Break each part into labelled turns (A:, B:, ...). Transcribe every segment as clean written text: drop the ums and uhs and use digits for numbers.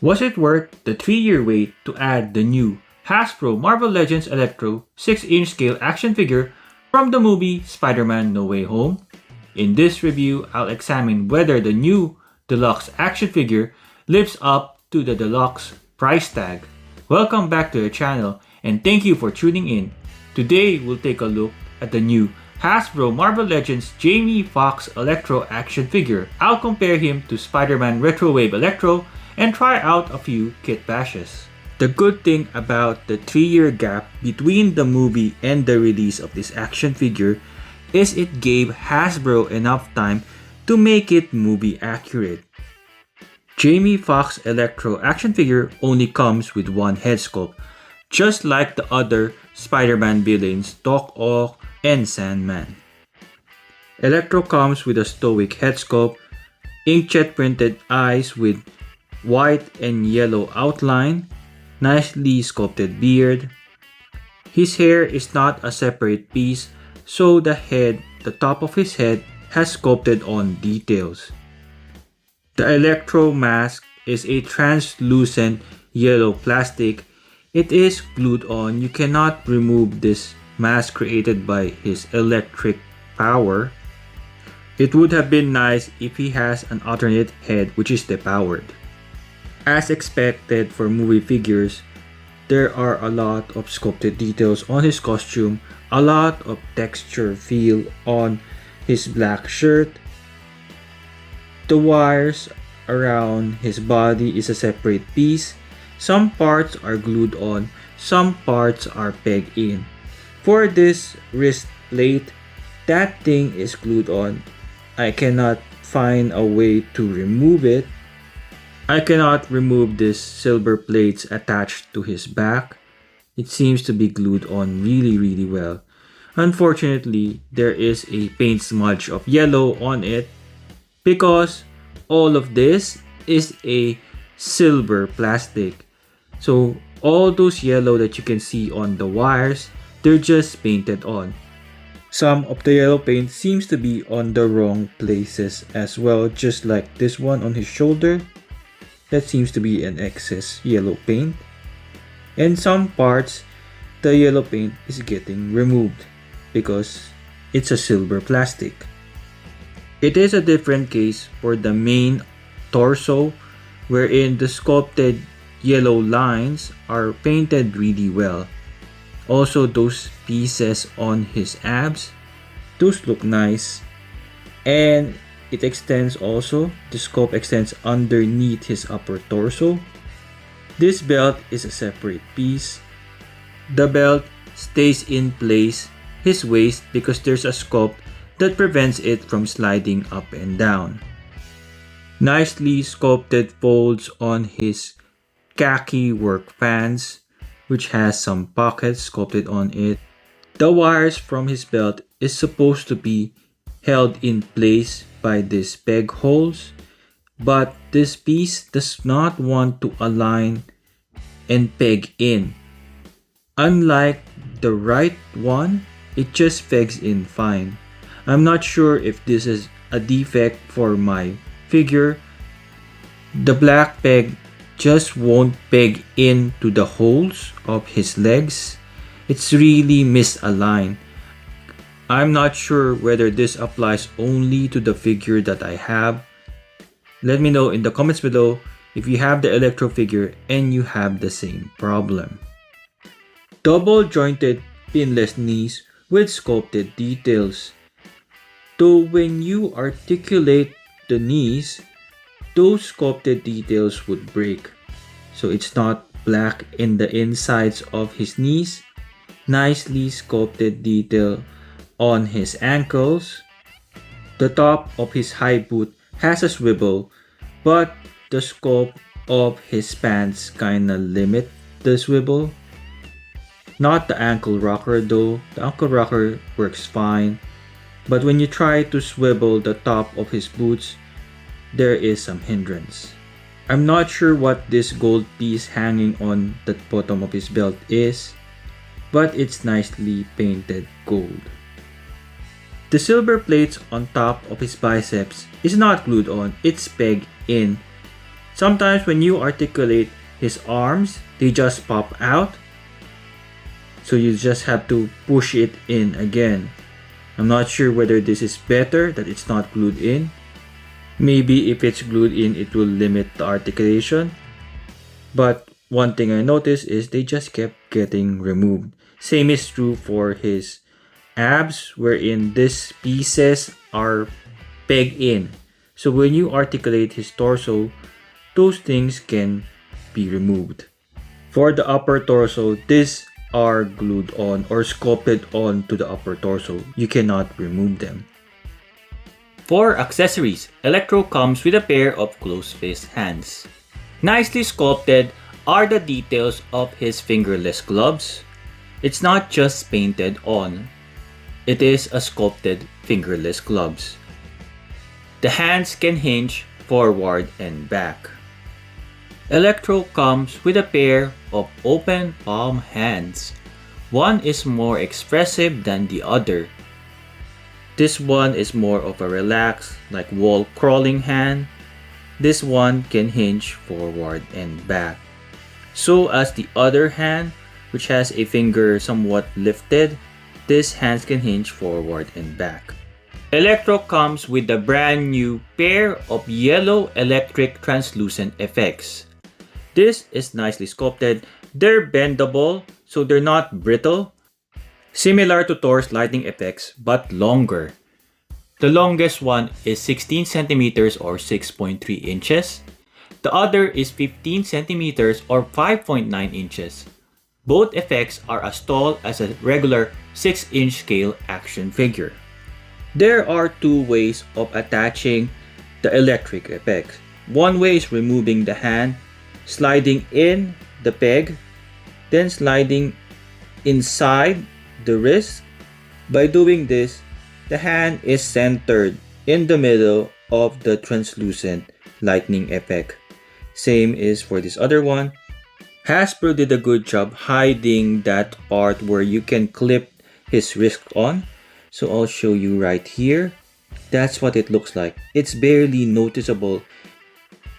A: Was it worth the 3-year wait to add the new Hasbro Marvel Legends Electro 6-inch scale action figure from the movie Spider-Man No Way Home? In this review, I'll examine whether the new Deluxe action figure lives up to the Deluxe price tag. Welcome back to the channel and thank you for tuning in. Today, we'll take a look at the new Hasbro Marvel Legends Jamie Foxx Electro action figure. I'll compare him to Spider-Man Retro Wave Electro and try out a few kit bashes. The good thing about the 3-year gap between the movie and the release of this action figure is it gave Hasbro enough time to make it movie accurate. Jamie Foxx Electro action figure only comes with one head sculpt, just like the other Spider-Man villains Doc Ock and Sandman. Electro comes with a stoic head sculpt, inkjet printed eyes with white and yellow outline, nicely sculpted beard. His hair is not a separate piece, so the top of his head has sculpted on details. The Electro mask is a translucent yellow plastic. It is glued on. You cannot remove this mask created by his electric power. It would have been nice if he has an alternate head which is depowered. As expected for movie figures, there are a lot of sculpted details on his costume, a lot of texture feel on his black shirt. The wires around his body is a separate piece. Some parts are glued on, some parts are pegged in. For this wrist plate, that thing is glued on. I cannot find a way to remove it. I cannot remove these silver plates attached to his back. It seems to be glued on really well. Unfortunately, there is a paint smudge of yellow on it because all of this is a silver plastic. So all those yellow that you can see on the wires, they're just painted on. Some of the yellow paint seems to be on the wrong places as well, just like this one on his shoulder. That seems to be an excess yellow paint. And some parts, the yellow paint is getting removed because it's a silver plastic. It is a different case for the main torso, wherein the sculpted yellow lines are painted really well. Also, those pieces on his abs, those look nice. And it extends also, the sculpt extends underneath his upper torso. This belt is a separate piece. The belt stays in place his waist because there's a sculpt that prevents it from sliding up and down. Nicely sculpted folds on his khaki work pants, which has some pockets sculpted on it. The wires from his belt is supposed to be held in place by these peg holes, but this piece does not want to align and peg in. Unlike the right one, it just pegs in fine. I'm not sure if this is a defect for my figure. The black peg just won't peg into the holes of his legs. It's really misaligned. I'm not sure whether this applies only to the figure that I have. Let me know in the comments below if you have the Electro figure and you have the same problem. Double jointed pinless knees with sculpted details. Though when you articulate the knees, those sculpted details would break. So it's not black in the insides of his knees. Nicely sculpted detail on his ankles. The top of his high boot has a swivel, but the scope of his pants kinda limit the swivel. Not the ankle rocker though. The ankle rocker works fine. But when you try to swivel the top of his boots, there is some hindrance. I'm not sure what this gold piece hanging on the bottom of his belt is, but it's nicely painted gold. The silver plates on top of his biceps is not glued on, it's pegged in. Sometimes when you articulate his arms, they just pop out. So you just have to push it in again. I'm not sure whether this is better that it's not glued in. Maybe if it's glued in, it will limit the articulation. But one thing I noticed is they just kept getting removed. Same is true for his abs, wherein these pieces are pegged in. So when you articulate his torso, those things can be removed. For the upper torso, these are glued on or sculpted on to the upper torso. You cannot remove them. For accessories, Electro comes with a pair of closed fist hands. Nicely sculpted are the details of his fingerless gloves. It's not just painted on. It is a sculpted fingerless gloves. The hands can hinge forward and back. Electro comes with a pair of open palm hands. One is more expressive than the other. This one is more of a relaxed, like wall crawling hand. This one can hinge forward and back. So as the other hand, which has a finger somewhat lifted, these hands can hinge forward and back. Electro comes with a brand new pair of yellow electric translucent effects. This is nicely sculpted. They're bendable, so they're not brittle. Similar to Thor's lightning effects, but longer. The longest one is 16 centimeters or 6.3 inches. The other is 15 centimeters or 5.9 inches. Both effects are as tall as a regular 6-inch scale action figure. There are two ways of attaching the electric effects. One way is removing the hand, sliding in the peg, then sliding inside the wrist. By doing this, the hand is centered in the middle of the translucent lightning effect. Same is for this other one. Hasbro did a good job hiding that part where you can clip his wrist on. So I'll show you right here. That's what it looks like. It's barely noticeable.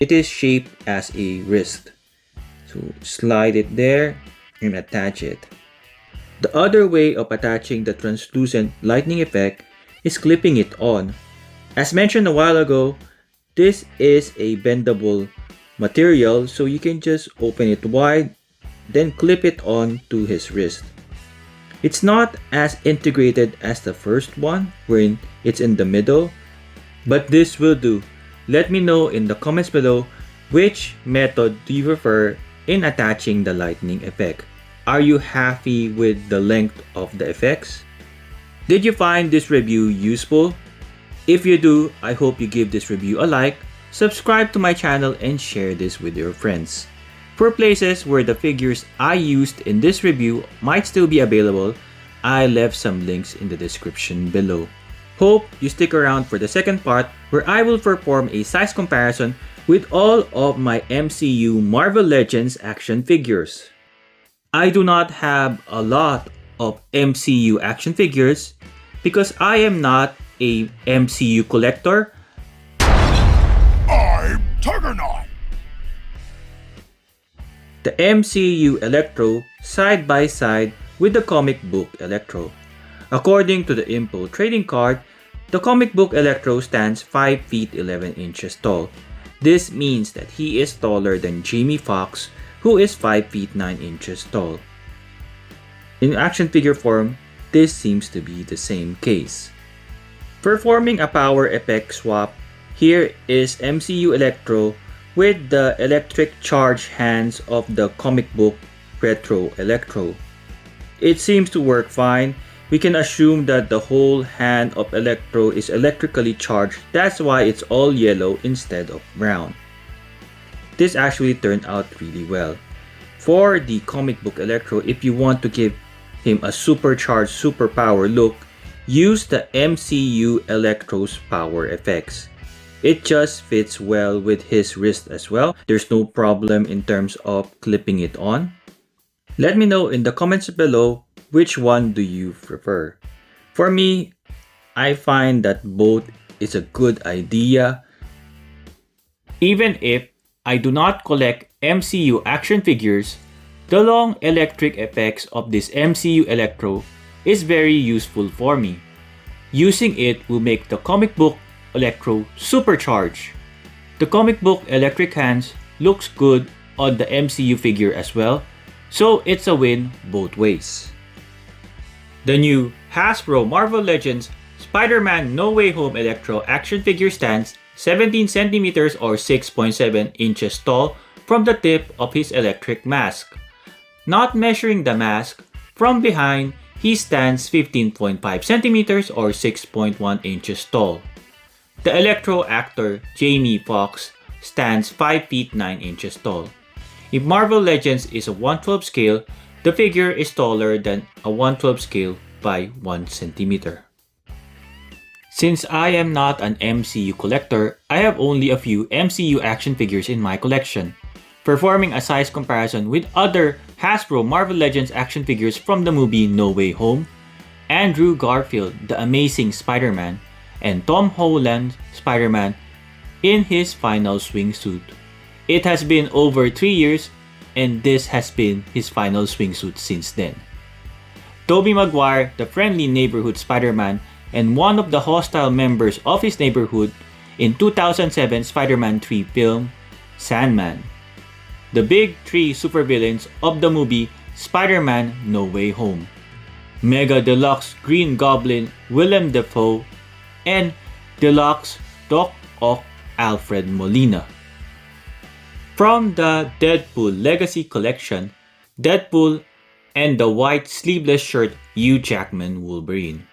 A: It is shaped as a wrist. So slide it there and attach it. The other way of attaching the translucent lightning effect is clipping it on. As mentioned a while ago, this is a bendable material, so you can just open it wide, then clip it on to his wrist. It's not as integrated as the first one, wherein it's in the middle, but this will do. Let me know in the comments below which method do you prefer in attaching the lightning effect. Are you happy with the length of the effects? Did you find this review useful? If you do, I hope you give this review a like, subscribe to my channel, and share this with your friends. For places where the figures I used in this review might still be available, I left some links in the description below. Hope you stick around for the second part where I will perform a size comparison with all of my MCU Marvel Legends action figures. I do not have a lot of MCU action figures because I am not a MCU collector.
B: I'm Tigerknight!
A: The MCU Electro side by side with the comic book Electro. According to the Info trading card, the comic book Electro stands 5 feet 11 inches tall. This means that he is taller than Jamie Foxx, who is 5 feet 9 inches tall. In action figure form, this seems to be the same case. Performing a power effect swap, here is MCU Electro with the electric charge hands of the comic book Retro Electro. It seems to work fine. We can assume that the whole hand of Electro is electrically charged. That's why it's all yellow instead of brown. This actually turned out really well. For the comic book Electro, if you want to give him a supercharged superpower look, use the MCU Electro's power effects. It just fits well with his wrist as well. There's no problem in terms of clipping it on. Let me know in the comments below which one do you prefer. For me, I find that both is a good idea. Even if I do not collect MCU action figures, the long electric effects of this MCU Electro is very useful for me. Using it will make the comic book Electro supercharged. The comic book electric hands looks good on the MCU figure as well, so it's a win both ways. The new Hasbro Marvel Legends Spider-Man No Way Home Electro action figure stands 17 centimeters or 6.7 inches tall from the tip of his electric mask. Not measuring the mask, from behind he stands 15.5 centimeters or 6.1 inches tall. The Electro actor Jamie Foxx stands 5 feet 9 inches tall. If Marvel Legends is a 1/12 scale, the figure is taller than a 1/12 scale by 1 centimeter. Since I am not an MCU collector, I have only a few MCU action figures in my collection. Performing a size comparison with other Hasbro Marvel Legends action figures from the movie No Way Home, Andrew Garfield, the Amazing Spider-Man, and Tom Holland Spider-Man in his final swimsuit. It has been over 3 years and this has been his final swimsuit since then. Tobey Maguire, the friendly neighborhood Spider-Man and one of the hostile members of his neighborhood in 2007 Spider-Man 3 film, Sandman. The big three supervillains of the movie Spider-Man No Way Home. Mega Deluxe Green Goblin Willem Dafoe and Deluxe Doc Ock Alfred Molina. From the Deadpool Legacy Collection, Deadpool and the white sleeveless shirt Hugh Jackman Wolverine.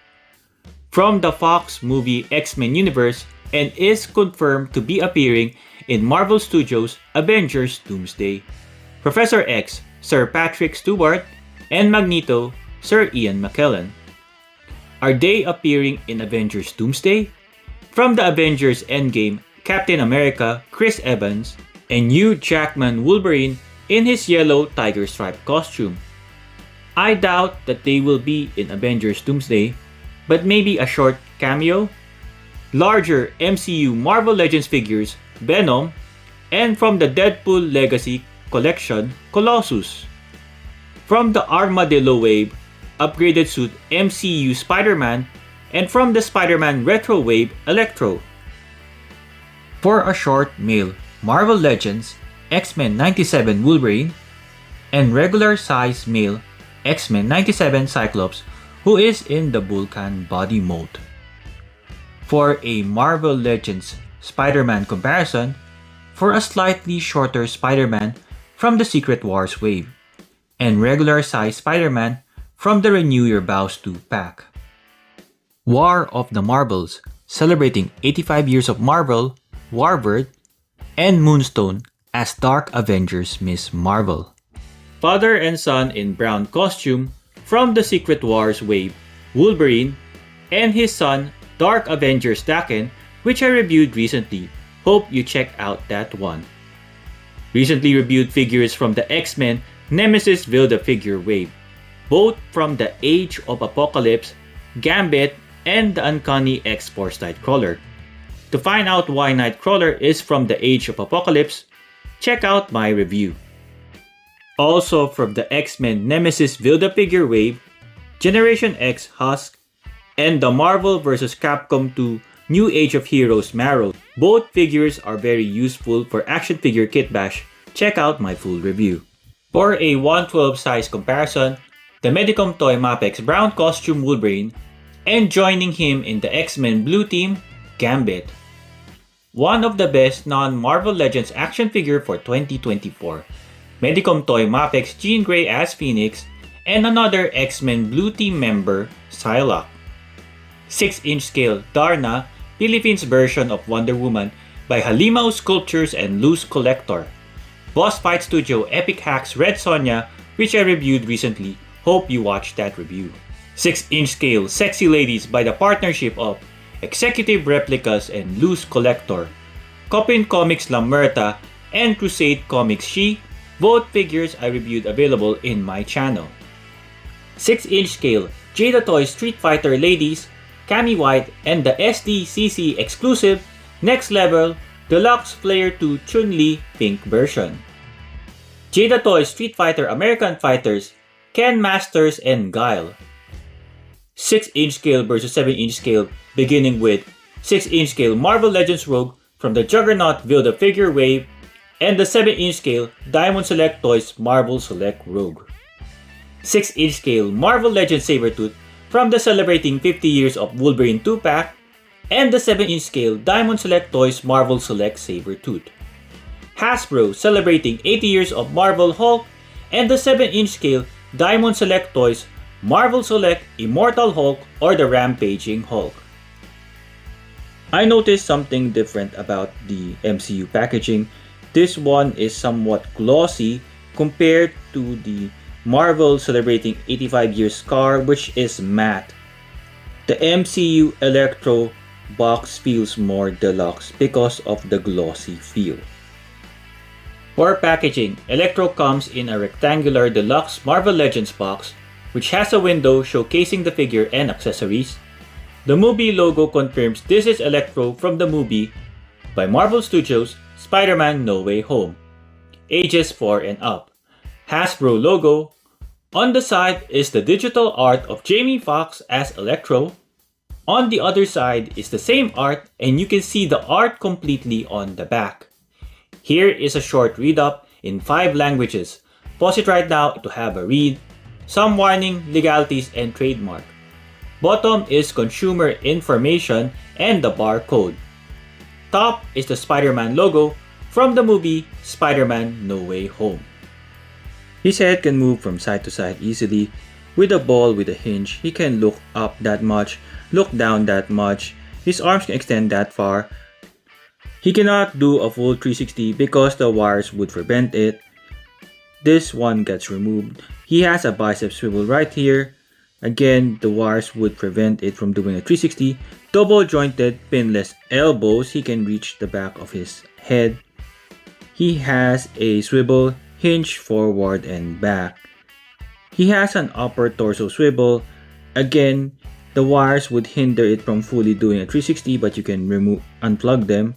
A: From the Fox movie X-Men Universe and is confirmed to be appearing in Marvel Studios' Avengers Doomsday. Professor X, Sir Patrick Stewart, and Magneto, Sir Ian McKellen. Are they appearing in Avengers Doomsday? From the Avengers Endgame, Captain America, Chris Evans, and Hugh Jackman Wolverine in his yellow tiger stripe costume. I doubt that they will be in Avengers Doomsday, but maybe a short cameo? Larger MCU Marvel Legends figures, Venom, and from the Deadpool Legacy Collection, Colossus. From the Armadillo Wave, upgraded suit MCU Spider-Man, and from the Spider-Man Retro Wave, Electro. For a short male Marvel Legends X-Men 97 Wolverine, and regular size male X-Men 97 Cyclops who is in the Vulcan body mode. For a Marvel Legends Spider-Man comparison, for a slightly shorter Spider-Man from the Secret Wars wave, and regular size Spider-Man from the Renew Your Vows 2 pack. War of the Marvels, celebrating 85 years of Marvel, Warbird, and Moonstone as Dark Avengers Miss Marvel. Father and son in brown costume from the Secret Wars wave, Wolverine, and his son Dark Avengers Daken, which I reviewed recently. Hope you check out that one. Recently reviewed figures from the X-Men Nemesis Build-A-Figure wave, both from the Age of Apocalypse, Gambit, and the Uncanny X-Force Nightcrawler. To find out why Nightcrawler is from the Age of Apocalypse, check out my review. Also from the X-Men Nemesis Build-A-Figure wave, Generation X Husk, and the Marvel vs. Capcom 2 New Age of Heroes Marrow. Both figures are very useful for action figure kitbash. Check out my full review. For a 1/12 size comparison, the Medicom Toy Mapex brown costume Wolverine, and joining him in the X-Men blue team, Gambit. One of the best non-Marvel Legends action figure for 2024. Medicom Toy Mapex Jean Grey as Phoenix, and another X-Men blue team member, Psylocke. 6-inch scale Darna, Philippines version of Wonder Woman by Halimao Sculptures and Loose Collector. Boss Fight Studio Epic Hacks Red Sonja, which I reviewed recently. Hope you watched that review. 6-inch scale Sexy Ladies by the partnership of Executive Replicas and Loose Collector. Coppin Comics Lamerta and Crusade Comics She. Both figures I reviewed available in my channel. 6-inch scale Jada Toys Street Fighter Ladies, Cammy White, and the SDCC exclusive Next Level Deluxe Player 2 Chun-Li Pink version. Jada Toys Street Fighter American Fighters Ken Masters and Guile. 6-inch scale versus 7-inch scale, beginning with 6-inch scale Marvel Legends Rogue from the Juggernaut Build a Figure Wave and the 7-inch scale Diamond Select Toys Marvel Select Rogue. 6-inch scale Marvel Legends Sabretooth from the Celebrating 50 Years of Wolverine 2-pack and the 7-inch scale Diamond Select Toys Marvel Select Sabretooth. Hasbro Celebrating 80 Years of Marvel Hulk and the 7-inch scale Diamond Select Toys Marvel Select Immortal Hulk or the Rampaging Hulk. I noticed something different about the MCU packaging. This one is somewhat glossy compared to the Marvel Celebrating 85 Years Scar, which is matte. The MCU Electro box feels more deluxe because of the glossy feel. For packaging, Electro comes in a rectangular deluxe Marvel Legends box which has a window showcasing the figure and accessories. The movie logo confirms this is Electro from the movie by Marvel Studios' Spider-Man No Way Home. Ages 4 and up. Hasbro logo. On the side is the digital art of Jamie Foxx as Electro. On the other side is the same art and you can see the art completely on the back. Here is a short read-up in 5 languages. Pause it right now to have a read. Some warning, legalities, and trademark. Bottom is consumer information and the barcode. Top is the Spider-Man logo from the movie Spider-Man No Way Home. His head can move from side to side easily. With a ball with a hinge, he can look up that much, look down that much. His arms can extend that far. He cannot do a full 360 because the wires would prevent it. This one gets removed. He has a bicep swivel right here. Again, the wires would prevent it from doing a 360. Double jointed pinless elbows. He can reach the back of his head. He has a swivel hinge forward and back. He has an upper torso swivel. Again, the wires would hinder it from fully doing a 360, but you can unplug them.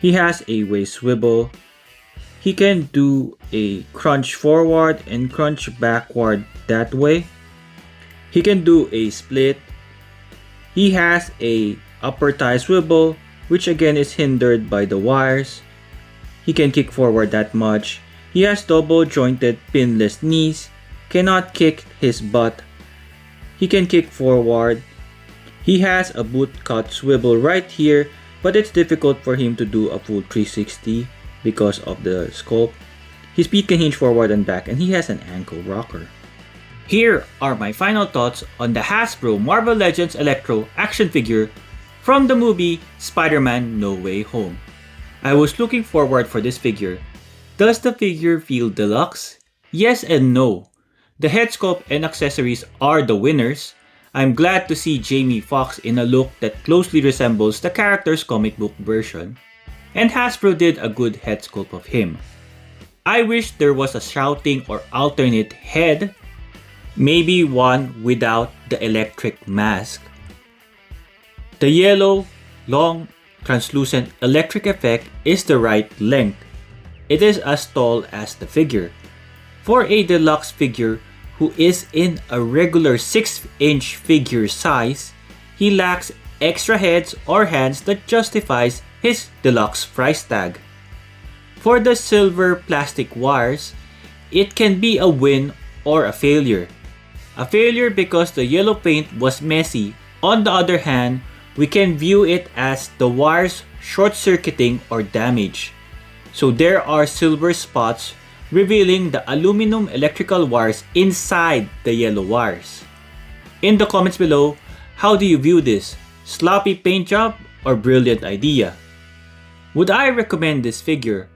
A: He has a waist swivel. He can do a crunch forward and crunch backward that way. He can do a split. He has a upper thigh swivel, which again is hindered by the wires. He can kick forward that much. He has double jointed pinless knees. Cannot kick his butt. He can kick forward. He has a boot cut swivel right here, but it's difficult for him to do a full 360 because of the sculpt. His feet can hinge forward and back, and he has an ankle rocker. Here are my final thoughts on the Hasbro Marvel Legends Electro action figure from the movie Spider-Man No Way Home. I was looking forward for this figure. Does the figure feel deluxe? Yes and no. The head sculpt and accessories are the winners. I'm glad to see Jamie Foxx in a look that closely resembles the character's comic book version. And Hasbro did a good head sculpt of him. I wish there was a shouting or alternate head, maybe one without the electric mask. The yellow, long, translucent electric effect is the right length. It is as tall as the figure. For a deluxe figure who is in a regular 6-inch figure size, he lacks extra heads or hands that justifies his deluxe price tag. For the silver plastic wires, it can be a win or a failure. A failure because the yellow paint was messy. On the other hand, we can view it as the wires short-circuiting or damage. So there are silver spots revealing the aluminum electrical wires inside the yellow wires. In the comments below, how do you view this? Sloppy paint job or brilliant idea? Would I recommend this figure?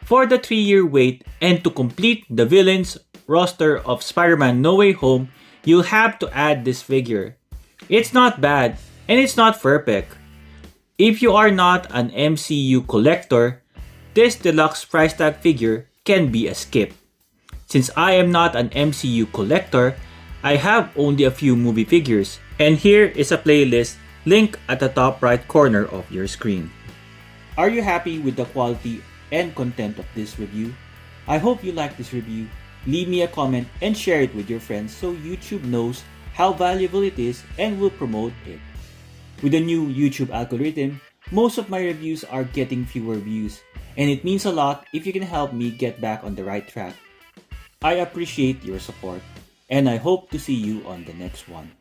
A: For the 3-year wait and to complete the villains roster of Spider-Man No Way Home, you'll have to add this figure. It's not bad and it's not perfect. If you are not an MCU collector, this deluxe price tag figure can be a skip. Since I am not an MCU collector, I have only a few movie figures, and here is a playlist link at the top right corner of your screen. Are you happy with the quality and content of this review? I hope you like this review. Leave me a comment and share it with your friends so YouTube knows how valuable it is and will promote it. With the new YouTube algorithm, most of my reviews are getting fewer views, and it means a lot if you can help me get back on the right track. I appreciate your support, and I hope to see you on the next one.